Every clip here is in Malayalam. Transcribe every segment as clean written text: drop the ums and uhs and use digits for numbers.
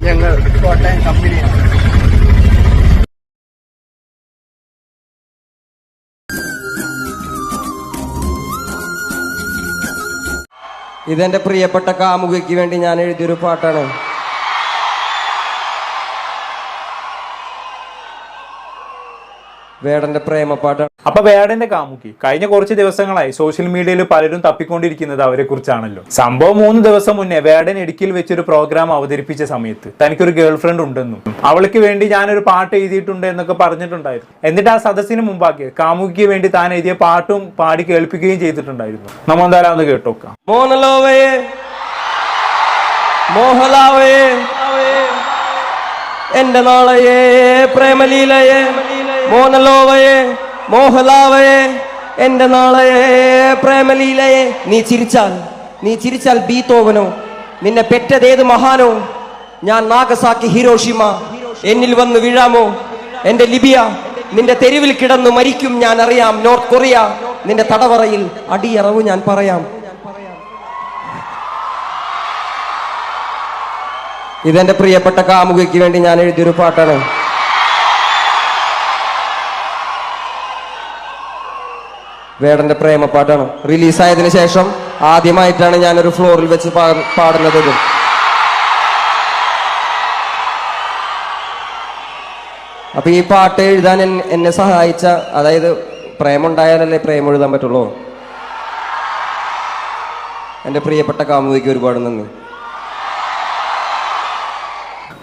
ഞങ്ങൾ കോട്ടയം കമ്പനിയാണ്. ഇതെന്റെ പ്രിയപ്പെട്ട കാമുകിക്ക് വേണ്ടി ഞാൻ എഴുതിയൊരു പാട്ടാണ്. വേടന്റെ പ്രേമപ്പാട്ടാണ്. അപ്പൊ വേടന്റെ കാമുകി കഴിഞ്ഞ കുറച്ച് ദിവസങ്ങളായി സോഷ്യൽ മീഡിയയിൽ പലരും തപ്പിക്കൊണ്ടിരിക്കുന്നത് അവരെ കുറിച്ചാണല്ലോ. സംഭവം 3 ദിവസം മുന്നേ വേടൻ ഇടുക്കിയിൽ വെച്ചൊരു പ്രോഗ്രാം അവതരിപ്പിച്ച സമയത്ത് തനിക്കൊരു ഗേൾ ഫ്രണ്ട് ഉണ്ടെന്നും അവൾക്ക് വേണ്ടി ഞാനൊരു പാട്ട് എഴുതിയിട്ടുണ്ട് എന്നൊക്കെ പറഞ്ഞിട്ടുണ്ടായിരുന്നു. എന്നിട്ട് ആ സദസ്സിന് മുമ്പാക്കി കാമുകിക്ക് വേണ്ടി താൻ എഴുതിയ പാട്ടും പാടി കേൾപ്പിക്കുകയും ചെയ്തിട്ടുണ്ടായിരുന്നു. നമ്മ എന്തായാലും ഒന്ന് കേട്ടോക്കാം. മോഹലാവേ മോഹലാവേ എന്റെ നാളയെ പ്രേമലീലയെ മോനലോവയെ മോഹലാവയെ എന്റെ നാളയെ പ്രേമലീലയെ. നീ ചിരിച്ചാൽ ബീത്തോവനോ, നിന്നെ പെറ്റതേത് മഹാനോ? ഞാൻ നാഗസാക്കി ഹിരോഷിമ, എന്നിൽ വന്ന് വീഴാമോ? എന്റെ ലിബിയ, നിന്റെ തെരുവിൽ കിടന്നു മരിക്കും ഞാൻ അറിയാം. നോർത്ത് കൊറിയ, നിന്റെ തടവറയിൽ അടിയറവ് ഞാൻ പറയാം. ഇതെന്റെ പ്രിയപ്പെട്ട കാമുകിക്ക് വേണ്ടി ഞാൻ എഴുതിയൊരു പാട്ടാണ്. വേടന്റെ പ്രേമപ്പാട്ടാണ്. റിലീസായതിനു ശേഷം ആദ്യമായിട്ടാണ് ഞാനൊരു ഫ്ലോറിൽ വെച്ച് പാടുന്നത്. അപ്പൊ ഈ പാട്ട് എഴുതാൻ എന്നെ സഹായിച്ച, അതായത് പ്രേമുണ്ടായാലല്ലേ പ്രേമം എഴുതാൻ പറ്റുള്ളൂ. എന്റെ പ്രിയപ്പെട്ട കാമുകിക്ക് ഒരുപാട് നന്ദി.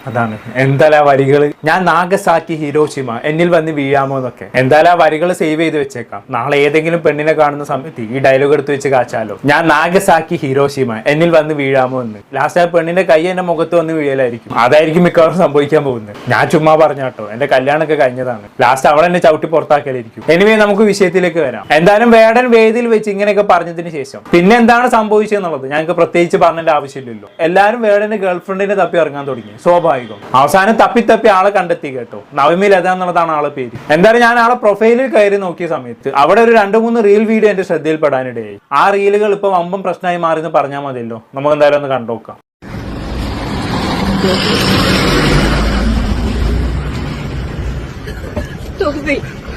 അതാണ് എന്തായാലും ആ വരികള്, ഞാൻ നാഗസാക്കി ഹിരോഷിമ, എന്നിൽ വന്ന് വീഴാമോ എന്നൊക്കെ. എന്തായാലും ആ വരികൾ സേവ് ചെയ്ത് വെച്ചേക്കാം. നാളെ ഏതെങ്കിലും പെണ്ണിനെ കാണുന്ന സമയത്ത് ഈ ഡയലോഗ് എടുത്ത് വെച്ച് കാച്ചാലോ. ഞാൻ നാഗസാക്കി ഹിരോഷിമ, എന്നിൽ വന്ന് വീഴാമോ എന്ന്. ലാസ്റ്റ് ആ പെണ്ണിന്റെ കൈ എന്റെ മുഖത്ത് വന്ന് വീഴലായിരിക്കും. അതായിരിക്കും മിക്കവാറും സംഭവിക്കാൻ പോകുന്നത്. ഞാൻ ചുമ്മാ പറഞ്ഞാട്ടോ, എന്റെ കല്യാണമൊക്കെ കഴിഞ്ഞതാണ്. ലാസ്റ്റ് അവൾ എന്നെ ചവിട്ടി പുറത്താക്കലായിരിക്കും. എനിവേ നമുക്ക് വിഷയത്തിലേക്ക് വരാം. എന്തായാലും വേടൻ വേദിയിൽ വെച്ച് ഇങ്ങനെയൊക്കെ പറഞ്ഞതിന് ശേഷം പിന്നെ എന്താണ് സംഭവിച്ചതെന്നുള്ളത് ഞങ്ങൾക്ക് പ്രത്യേകിച്ച് പറഞ്ഞതിന്റെ ആവശ്യമില്ലല്ലോ. എല്ലാവരും വേടന്റെ ഗേൾഫ്രണ്ടിനെ തപ്പി ഇറങ്ങാൻ തുടങ്ങി. അവസാനം തപ്പി ആളെ കണ്ടെത്തി കേട്ടോ. നവമി ലത എന്നുള്ളതാണ് ആളെ പേര്. എന്തായാലും ഞാൻ ആളെ പ്രൊഫൈലിൽ കയറി നോക്കിയ സമയത്ത് അവിടെ ഒരു 2-3 റീൽ വീഡിയോ എന്റെ ശ്രദ്ധയിൽപ്പെടാനിടയായി. ആ റീലുകൾ ഇപ്പൊ വമ്പം പ്രശ്നമായി മാറി എന്ന് പറഞ്ഞാൽ മതിയല്ലോ. നമുക്ക് എന്തായാലും ഒന്ന് കണ്ടോക്കാം.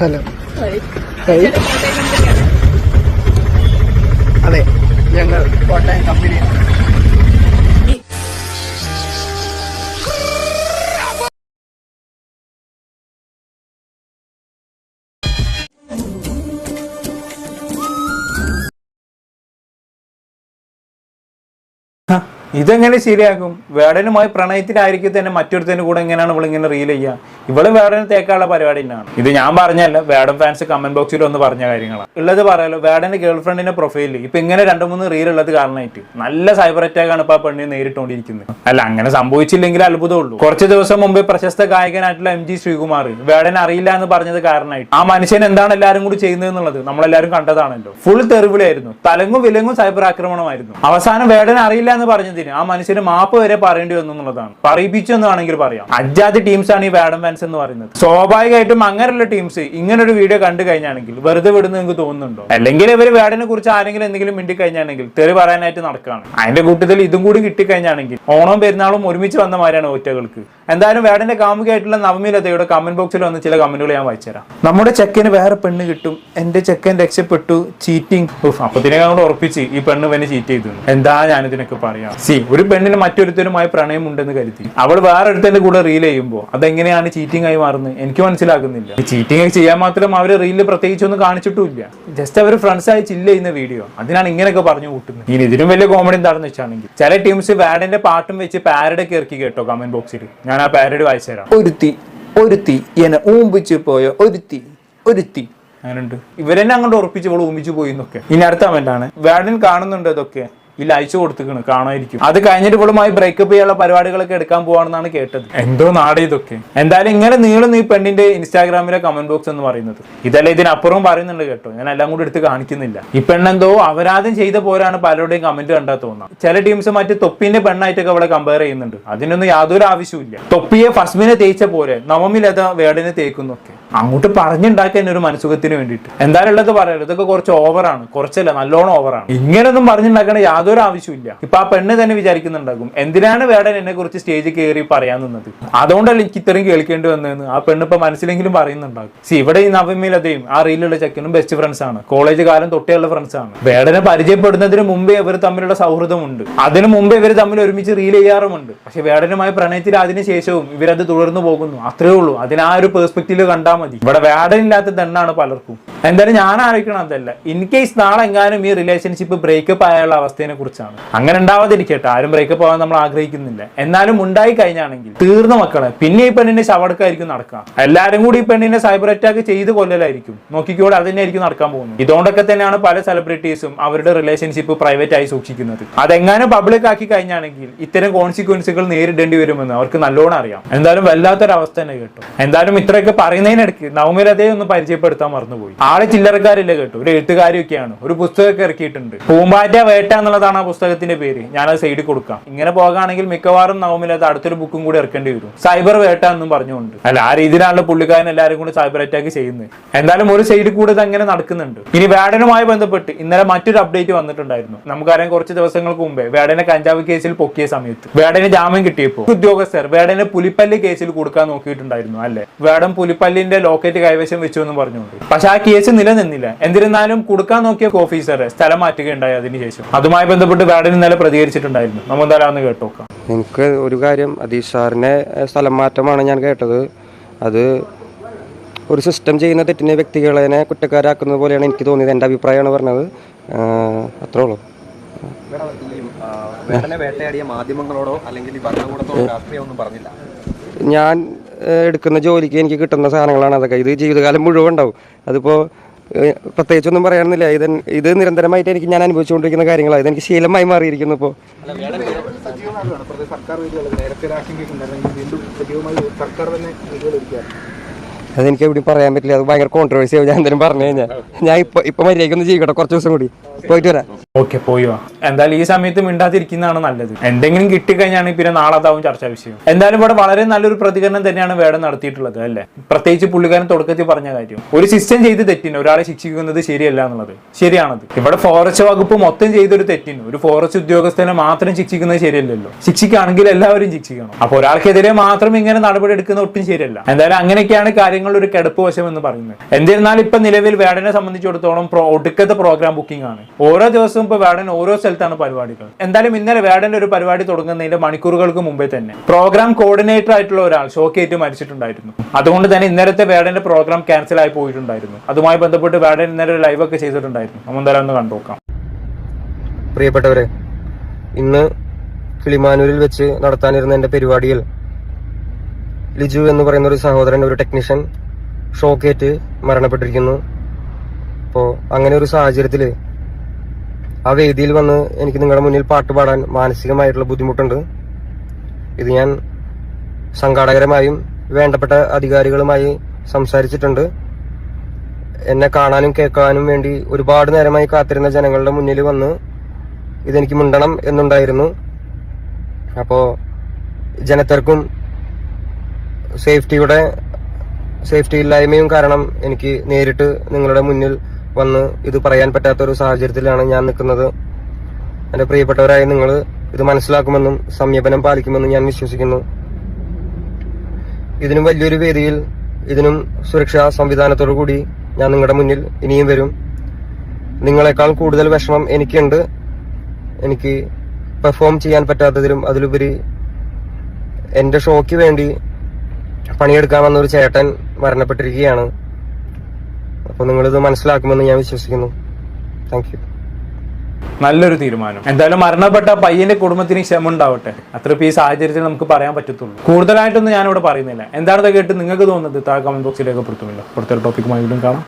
ഹലോ, അതെ, ഞങ്ങൾ കോട്ടയം കമ്പനിയാണ്. ഇതെങ്ങനെ ശരിയാക്കും? വേടനുമായി പ്രണയത്തിലായിരിക്കും തന്നെ മറ്റൊരുത്തന്റെ കൂടെ എങ്ങനെയാണ് ഇവളിങ്ങനെ റീൽ ചെയ്യുക? ഇവള് വേടന് തേക്കാനുള്ള പരിപാടി തന്നെയാണ്. ഇത് ഞാൻ പറഞ്ഞല്ല, വേടൻ ഫാൻസ് കമന്റ് ബോക്സിൽ ഒന്ന് പറഞ്ഞ കാര്യങ്ങളാണ്. ഉള്ളത് പറയാലോ, വേടന്റെ ഗേൾഫ്രണ്ടിന്റെ പ്രൊഫൈലിൽ ഇപ്പൊ ഇങ്ങനെ 2-3 റീൽ ഉള്ളത് കാരണമായിട്ട് നല്ല സൈബർ അറ്റാക്ക് ആണ് ഇപ്പൊ ആ പെണ്ണിനെ നേരിട്ടുകൊണ്ടിരിക്കുന്നത്. അല്ല, അങ്ങനെ സംഭവിച്ചില്ലെങ്കിൽ അത്ഭുതമുള്ളൂ. കുറച്ച് ദിവസം മുമ്പ് പ്രശസ്ത ഗായകനായിട്ടുള്ള MG ശ്രീകുമാർ വേടൻ അറിയില്ല എന്ന് പറഞ്ഞത് കാരണമായിട്ട് ആ മനുഷ്യൻ എന്താണ് എല്ലാവരും കൂടി ചെയ്യുന്നത് എന്നുള്ളത് നമ്മളെല്ലാവരും കണ്ടതാണല്ലോ. ഫുൾ തെറിവിലായിരുന്നു, തലങ്ങും വിലങ്ങും സൈബർ ആക്രമണമായിരുന്നു. അവസാനം വേടൻ അറിയില്ല എന്ന് പറഞ്ഞതിന് ആ മനുഷ്യന് മാപ്പ് വരെ പറയേണ്ടി വന്നു എന്നുള്ളതാണ്. പറയിപ്പിച്ചു എന്ന് വേണമെങ്കിൽ പറയാം. അജാതി ടീംസ് ആണ് ഈ വേടൻ ഫാൻസ് എന്ന് പറയുന്നത്. സ്വാഭാവികമായിട്ടും അങ്ങനെയുള്ള ടീംസ് ഇങ്ങനൊരു വീഡിയോ കണ്ടു കഴിഞ്ഞാണെങ്കിൽ വെറുതെ വിടുന്ന നിങ്ങൾക്ക് തോന്നുന്നുണ്ടോ? അല്ലെങ്കിൽ ഇവർ വേടനെ കുറിച്ച് ആരെങ്കിലും എന്തെങ്കിലും മിണ്ടി കഴിഞ്ഞാണെങ്കിൽ തെറി പറയാനായിട്ട് നടക്കുകയാണ്. അതിന്റെ കൂട്ടത്തിൽ ഇതും കൂടി കിട്ടിക്കഴിഞ്ഞാണെങ്കിൽ ഓണവും പെരുന്നാളും ഒരുമിച്ച് വന്ന മാതിരിയാണ് ഒറ്റകൾക്ക്. എന്തായാലും വേടന്റെ കാമുകിയായിട്ടുള്ള നവമി ലതയുടെ കമന്റ് ബോക്സിൽ വന്ന ചില കമന്റുകൾ ഞാൻ വായിച്ചുതരാം. നമ്മുടെ ചെക്കന് വേറെ പെണ്ണ് കിട്ടും, എന്റെ ചെക്കൻ രക്ഷപ്പെട്ടു, ചീറ്റിംഗ്. അപ്പത്തിനെ കൂടെ ഉറപ്പിച്ച് ഈ പെണ്ണ് പിന്നെ ചീറ്റ് ചെയ്തു. എന്താ ഞാനിതിനൊക്കെ പറയാം. ഒരു പെണ്ണിന് മറ്റൊരുത്തരുമായി പ്രണയം ഉണ്ടെന്ന് കരുതി അവൾ വേറെ ഒരുത്തന്റെ കൂടെ റീൽ ചെയ്യുമ്പോൾ അതെങ്ങനെയാണ് ചീറ്റിംഗ് ആയി മാറുന്നത്? എനിക്ക് മനസ്സിലാക്കുന്നില്ല. ഈ ചീറ്റിംഗ് ചെയ്യാൻ മാത്രം അവര് റീലിൽ പ്രത്യേകിച്ചൊന്നും കാണിച്ചിട്ടുമില്ല. ജസ്റ്റ് അവർ ഫ്രണ്ട്സ് ആയി ചില്ല് ചെയ്യുന്ന വീഡിയോ, അതിനാണ് ഇങ്ങനെയൊക്കെ പറഞ്ഞു കൂട്ടുന്നത്. ഇനി ഇതിനും വലിയ കോമഡി എന്താണെന്ന് വെച്ചാണെങ്കിൽ ചില ടീംസ് വേടന്റെ പാട്ടും വെച്ച് പാരഡൊക്കെ ഇറക്കി കേട്ടോ കമന്റ് ബോക്സിൽ. ഞാൻ ആ പാരഡി വായിച്ചു തരാം. ഒരുത്തി എന്നെ ഊമ്പിച്ചു പോയോ, ഒരുത്തി അങ്ങനെയുണ്ട്. ഇവരെന്നെ അങ്ങോട്ട് ഉറപ്പിച്ച് ഇവള് ഊമ്പിച്ചു പോയി എന്നൊക്കെ. ഇനി അടുത്ത കമന്റാണ്, വേടൻ കാണുന്നുണ്ട് ഇതൊക്കെ, ഇല്ല അയച്ചു കൊടുത്തിക്കണ്, കാണുമായിരിക്കും. അത് കഴിഞ്ഞിട്ട് ഇവളുമായി ബ്രേക്കപ്പ് ചെയ്യാനുള്ള പരിപാടികളൊക്കെ എടുക്കാൻ പോവാണെന്നാണ് കേട്ടത്. എന്തോ നാട് ഇതൊക്കെ. എന്തായാലും ഇങ്ങനെ നീളുന്ന ഈ പെണ്ണിന്റെ ഇൻസ്റ്റാഗ്രാമിലെ കമന്റ് ബോക്സ് എന്ന് പറയുന്നത് ഇതല്ല, ഇതിനപ്പുറവും പറയുന്നുണ്ട് കേട്ടോ. ഞാൻ എല്ലാം കൂടി എടുത്ത് കാണിക്കുന്നില്ല. ഈ പെണ്ണെന്തോ അപരാധം ചെയ്ത പോരാണ് പലരുടെയും കമന്റ് കണ്ടാൽ തോന്നാം. ചില ടീംസ് മറ്റ് തൊപ്പിന്റെ പെണ്ണായിട്ടൊക്കെ അവളെ കമ്പയർ ചെയ്യുന്നുണ്ട്. അതിനൊന്നും യാതൊരു ആവശ്യമില്ല. തൊപ്പിയെ ഫസ്മിനെ തേച്ച പോലെ നവമി ലത വേടനെ തേക്കുന്നൊക്കെ. അങ്ങോട്ട് പറഞ്ഞുണ്ടാക്കാൻ ഒരു മനസുഖത്തിന് വേണ്ടിയിട്ട്. എന്തായാലും ഉള്ളത് പറയാലോ, ഇതൊക്കെ കുറച്ച് ഓവറാണ്, കുറച്ചല്ല നല്ലോണം ഓവറാണ്. ഇങ്ങനൊന്നും പറഞ്ഞുണ്ടാക്കേണ്ട യാതൊരു ആവശ്യമില്ല. ഇപ്പൊ ആ പെണ്ണ് തന്നെ വിചാരിക്കുന്നുണ്ടാകും എന്തിനാണ് വേടൻ എന്നെ കുറിച്ച് സ്റ്റേജിൽ കയറി പറയാൻ നിന്നത്, അതുകൊണ്ടല്ല എനിക്ക് ഇത്രയും കേൾക്കേണ്ടി വന്നതെന്ന് ആ പെണ്ണ് ഇപ്പൊ മനസ്സിലെങ്കിലും പറയുന്നുണ്ടാകും. ഇവിടെ ഈ നവമിലതയും ആ റീലുള്ള ചെക്കനും ബെസ്റ്റ് ഫ്രണ്ട്സ് ആണ്, കോളേജ് കാലം തൊട്ടേയുള്ള ഫ്രണ്ട്സ് ആണ്. വേടനെ പരിചയപ്പെടുന്നതിന് മുമ്പേ ഇവർ തമ്മിലുള്ള സൗഹൃദമുണ്ട്, അതിനു മുമ്പേ ഇവർ തമ്മിൽ ഒരുമിച്ച് റീൽ ചെയ്യാറുമുണ്ട്. പക്ഷെ വേടനുമായി പ്രണയത്തിൽ അതിനുശേഷവും ഇവരത് തുടർന്നു പോകുന്നു, അത്രേ ഉള്ളൂ. അതിന് ആ ഒരു പെർസ്പെക്റ്റീവ് കണ്ടാൽ മതി. ഇവിടെ വേടനില്ലാത്ത ദണ്ണാണ് പലർക്കും. എന്തായാലും ഞാൻ ആലോചിക്കണം അതല്ല, ഇൻ കേസ് നാളെ എങ്ങാനും ഈ റിലേഷൻഷിപ്പ് ബ്രേക്കപ്പ് ആയുള്ള അവസ്ഥയെ കുറിച്ചാണ്. അങ്ങനെ ഉണ്ടാവാതിരിക്കട്ടെ, ആരും ബ്രേക്കപ്പ് ആവാൻ നമ്മൾ ആഗ്രഹിക്കുന്നില്ല. എന്നാലും ഉണ്ടായി കഴിഞ്ഞാണെങ്കിൽ തീർന്ന മക്കളെ, പിന്നെ ഈ പെണ്ണിന്റെ ശവടക്കായിരിക്കും നടക്കുക. എല്ലാരും കൂടി ഈ പെണ്ണിനെ സൈബർ അറ്റാക്ക് ചെയ്ത് കൊല്ലലായിരിക്കും. നോക്കിക്കോടെ, അത് തന്നെയായിരിക്കും നടക്കാൻ പോകുന്നത്. ഇതുകൊണ്ടൊക്കെ തന്നെയാണ് പല സെലിബ്രിറ്റീസും അവരുടെ റിലേഷൻഷിപ്പ് പ്രൈവറ്റ് ആയി സൂക്ഷിക്കുന്നത്. അതെങ്ങാനും പബ്ലിക് ആക്കി കഴിഞ്ഞാണെങ്കിൽ ഇത്തരം കോൺസിക്വൻസുകൾ നേരിടേണ്ടി വരുമെന്ന് അവർക്ക് നല്ലോണം അറിയാം. എന്തായാലും വല്ലാത്തൊരവസ്ഥ തന്നെ കേട്ടോ. എന്തായാലും ഇത്രയൊക്കെ പറയുന്നതിനിടയ്ക്ക് നവമിലതയെ ഒന്ന് പരിചയപ്പെടുത്താൻ മറന്നുപോയി. ആള് ചില്ലറക്കാരില്ല കേട്ടോ, ഒരു എഴുത്തുകാരിയൊക്കെയാണ്. ഒരു പുസ്തകമൊക്കെ ഇറക്കിയിട്ടുണ്ട്, പൂമ്പാറ്റ വേട്ട എന്നുള്ളതാണ് ആ പുസ്തകത്തിന്റെ പേര്. ഞാനത് സൈഡിൽ കൊടുക്കാം. ഇങ്ങനെ പോകുകയാണെങ്കിൽ മിക്കവാറും നവമിലത അടുത്തൊരു ബുക്കും കൂടി ഇറക്കേണ്ടി വരും, സൈബർ വേട്ട എന്നും പറഞ്ഞുകൊണ്ട്. അല്ല, ആ രീതിയിലാണല്ലോ പുള്ളിക്കാരൻ എല്ലാവരും കൂടി സൈബർ അറ്റാക്ക് ചെയ്യുന്നത്. എന്തായാലും ഒരു സൈഡിൽ കൂടെ ഇത് അങ്ങനെ നടക്കുന്നുണ്ട്. ഇനി വേടനുമായി ബന്ധപ്പെട്ട് ഇന്നലെ മറ്റൊരു അപ്ഡേറ്റ് വന്നിട്ടുണ്ടായിരുന്നു. നമുക്കറിയാം, കുറച്ച് ദിവസങ്ങൾക്ക് മുമ്പേ വേടനെ കഞ്ചാവ് കേസിൽ പൊക്കിയ സമയത്ത് വേടന് ജാമ്യം കിട്ടിയപ്പോൾ ഉദ്യോഗസ്ഥർ വേടനെ പുലിപ്പല്ലി കേസിൽ കൊടുക്കാൻ നോക്കിയിട്ടുണ്ടായിരുന്നു. അല്ലെ, വേടൻ പുലിപ്പല്ലിന്റെ ലോക്കറ്റ് കൈവശം വെച്ചു എന്ന് പറഞ്ഞുകൊണ്ട്. പക്ഷെ ആ കേസ് നിലനിന്നില്ല. എന്നിരുന്നാലും കൊടുക്കാൻ നോക്കിയ ഓഫീസറെ സ്ഥലം മാറ്റുകയുണ്ടായി അതിനുശേഷം. അതുമായി ബന്ധപ്പെട്ട് വേടൻ ഇന്നലെ പ്രതികരിച്ചിട്ടുണ്ടായിരുന്നു. നമ്മൾ എന്തായാലും ഒന്ന് കേട്ടോക്കാം. എനിക്ക് ഒരു കാര്യം, അതീഷ് സാറിനെ സ്ഥലം മാറ്റമാണ് ഞാൻ കേട്ടത്. അത് ഒരു സിസ്റ്റം ചെയ്യുന്ന തെറ്റിനെ വ്യക്തികളെ കുറ്റക്കാരാക്കുന്നത് പോലെയാണ് എനിക്ക് തോന്നിയത്. എൻ്റെ അഭിപ്രായമാണ് പറഞ്ഞത്, അത്രേ ഉള്ളൂ. വേട്ടയാടിയ മാധ്യമങ്ങളോടോ അല്ലെങ്കിൽ ഭരണകൂടത്തോടോ രാഷ്ട്രീയമൊന്നും പറഞ്ഞില്ല. ഞാൻ എടുക്കുന്ന ജോലിക്ക് എനിക്ക് കിട്ടുന്ന സാധനങ്ങളാണ് അതൊക്കെ. ഇത് ജീവിതകാലം മുഴുവൻ ഉണ്ടാവും. അതിപ്പോൾ പ്രത്യേകിച്ചൊന്നും പറയാനൊന്നുമില്ല. ഇത് നിരന്തരമായിട്ട് ഞാൻ അനുഭവിച്ചുകൊണ്ടിരിക്കുന്ന കാര്യങ്ങളാണ്. ഇതെനിക്ക് ശീലമായി മാറിയിരിക്കുന്നു. ഇപ്പോൾ അതെനിക്ക് എവിടെയും പറയാൻ പറ്റില്ല. അത് ഭയങ്കര കോൺട്രവേഴ്സി ആവും ഞാൻ എന്തെങ്കിലും പറഞ്ഞു കഴിഞ്ഞാൽ. ഞാൻ ഇപ്പൊ മര്യാദയ്ക്കൊന്ന് ജീവിക്കട്ടെ, കുറച്ച് ദിവസം കൂടി പോയിട്ട് വരാം. ഓക്കെ, പോയി വാ. എന്തായാലും ഈ സമയത്ത് മിണ്ടാതിരിക്കുന്നതാണ് നല്ലത്. എന്തെങ്കിലും കിട്ടിക്കഴിഞ്ഞാണെങ്കിൽ പിന്നെ നാളെ അതാവും ചർച്ചാ വിഷയം. എന്തായാലും ഇവിടെ വളരെ നല്ലൊരു പ്രതികരണം തന്നെയാണ് വേടൻ നടത്തിയിട്ടുള്ളത്. അല്ലെ, പ്രത്യേകിച്ച് പുള്ളിക്കാരൻ തുടക്കത്തിൽ പറഞ്ഞ കാര്യം, ഒരു സിസ്റ്റം ചെയ്ത് തെറ്റിന് ഒരാളെ ശിക്ഷിക്കുന്നത് ശരിയല്ല എന്നുള്ളത് ശരിയാണത്. ഇവിടെ ഫോറസ്റ്റ് വകുപ്പ് മൊത്തം ചെയ്തൊരു തെറ്റിന് ഒരു ഫോറസ്റ്റ് ഉദ്യോഗസ്ഥനെ മാത്രം ശിക്ഷിക്കുന്നത് ശരിയല്ലല്ലോ. ശിക്ഷിക്കുകയാണെങ്കിൽ എല്ലാവരും ശിക്ഷിക്കണം. അപ്പൊ ഒരാൾക്കെതിരെ മാത്രം ഇങ്ങനെ നടപടി എടുക്കുന്ന ഒട്ടും ശരിയല്ല. എന്തായാലും അങ്ങനെയൊക്കെയാണ് കാര്യങ്ങൾ ഒരു കിടപ്പ് വശം എന്ന് പറയുന്നത്. എന്നിരുന്നാലും ഇപ്പൊ നിലവിൽ വേടനെ സംബന്ധിച്ചിടത്തോളം ഒടുക്കത്തെ പ്രോഗ്രാം ബുക്കിംഗ് ആണ്. ഓരോ ദിവസവും ഇപ്പൊ വേടൻ ഓരോ സ്ഥലത്താണ് പരിപാടികൾ. എന്തായാലും ഇന്നലെ വേടന്റെ ഒരു പരിപാടി തുടങ്ങുന്നതിന്റെ മണിക്കൂറുകൾക്ക് മുമ്പേ തന്നെ പ്രോഗ്രാം കോർഡിനേറ്റർ ആയിട്ടുള്ള ഒരാൾ ഷോക്കേറ്റ് മരിച്ചിട്ടുണ്ടായിരുന്നു. അതുകൊണ്ട് തന്നെ ഇന്നലത്തെ വേടന്റെ പ്രോഗ്രാം ക്യാൻസൽ ആയി പോയിട്ടുണ്ടായിരുന്നു. അതുമായി ബന്ധപ്പെട്ട് വേടൻ ഇന്നലെ ഒരു ലൈവ് ഒക്കെ ചെയ്തിട്ടുണ്ടായിരുന്നു. നമ്മൾ എന്തായാലും ഒന്ന് കണ്ടുനോക്കാം. പ്രിയപ്പെട്ടവരെ, ഇന്ന് കിളിമാനൂരിൽ വെച്ച് നടത്താനിരുന്ന എന്റെ പരിപാടിയിൽ ലിജു എന്ന് പറയുന്ന ഒരു സഹോദരൻ, ഒരു ടെക്നീഷ്യൻ ഷോക്കേറ്റ് മരണപ്പെട്ടിരിക്കുന്നു. അപ്പോൾ അങ്ങനെ ഒരു സാഹചര്യത്തിൽ ആ വേദിയിൽ വന്ന് എനിക്ക് നിങ്ങളുടെ മുന്നിൽ പാട്ട് പാടാൻ മാനസികമായിട്ടുള്ള ബുദ്ധിമുട്ടുണ്ട്. ഇത് ഞാൻ സംഘാടകരുമായും വേണ്ടപ്പെട്ട അധികാരികളുമായി സംസാരിച്ചിട്ടുണ്ട്. എന്നെ കാണാനും കേൾക്കാനും വേണ്ടി ഒരുപാട് നേരമായി കാത്തിരുന്ന ജനങ്ങളുടെ മുന്നിൽ വന്ന് ഇതെനിക്ക് മിണ്ടണം എന്നുണ്ടായിരുന്നു. അപ്പോൾ ജനത്തിരക്കും സേഫ്റ്റി ഇല്ലായ്മയും കാരണം എനിക്ക് നേരിട്ട് നിങ്ങളുടെ മുന്നിൽ വന്ന് ഇത് പറയാൻ പറ്റാത്തൊരു സാഹചര്യത്തിലാണ് ഞാൻ നിൽക്കുന്നത്. എൻ്റെ പ്രിയപ്പെട്ടവരായ നിങ്ങൾ ഇത് മനസ്സിലാക്കുമെന്നും സംയമനം പാലിക്കുമെന്നും ഞാൻ വിശ്വസിക്കുന്നു. ഇതിനും വലിയൊരു വേദിയിൽ, ഇതിനും സുരക്ഷാ സംവിധാനത്തോടു കൂടി ഞാൻ നിങ്ങളുടെ മുന്നിൽ ഇനിയും വരും. നിങ്ങളെക്കാൾ കൂടുതൽ വിഷമം എനിക്കുണ്ട്. എനിക്ക് പെർഫോം ചെയ്യാൻ പറ്റാത്തതിലും അതിലുപരി എൻ്റെ ഷോയ്ക്ക് വേണ്ടി പണിയെടുക്കാമെന്ന ഒരു ചേട്ടൻ മരണപ്പെട്ടിരിക്കുകയാണ്. അപ്പോൾ നിങ്ങളിത് മനസ്സിലാക്കുമെന്ന് ഞാൻ വിശ്വസിക്കുന്നു. Thank you. നല്ലൊരു തീരുമാനം. എന്തായാലും മരണപ്പെട്ട പയ്യന്റെ കുടുംബത്തിന് ക്ഷമ ഉണ്ടാവട്ടെ. അത്ര ഈ സാഹചര്യത്തിൽ നമുക്ക് പറയാൻ പറ്റത്തുള്ളൂ. കൂടുതലായിട്ടൊന്നും ഞാനിവിടെ പറയുന്നില്ല. എന്താണെന്ന് കേട്ട് നിങ്ങൾക്ക് തോന്നുന്നത് താഴെ കമന്റ് ബോക്സിൽ രേഖപ്പെടുത്തുമല്ലോ. അടുത്തൊരു ടോപ്പിക്കുമായി വീണ്ടും കാണാം.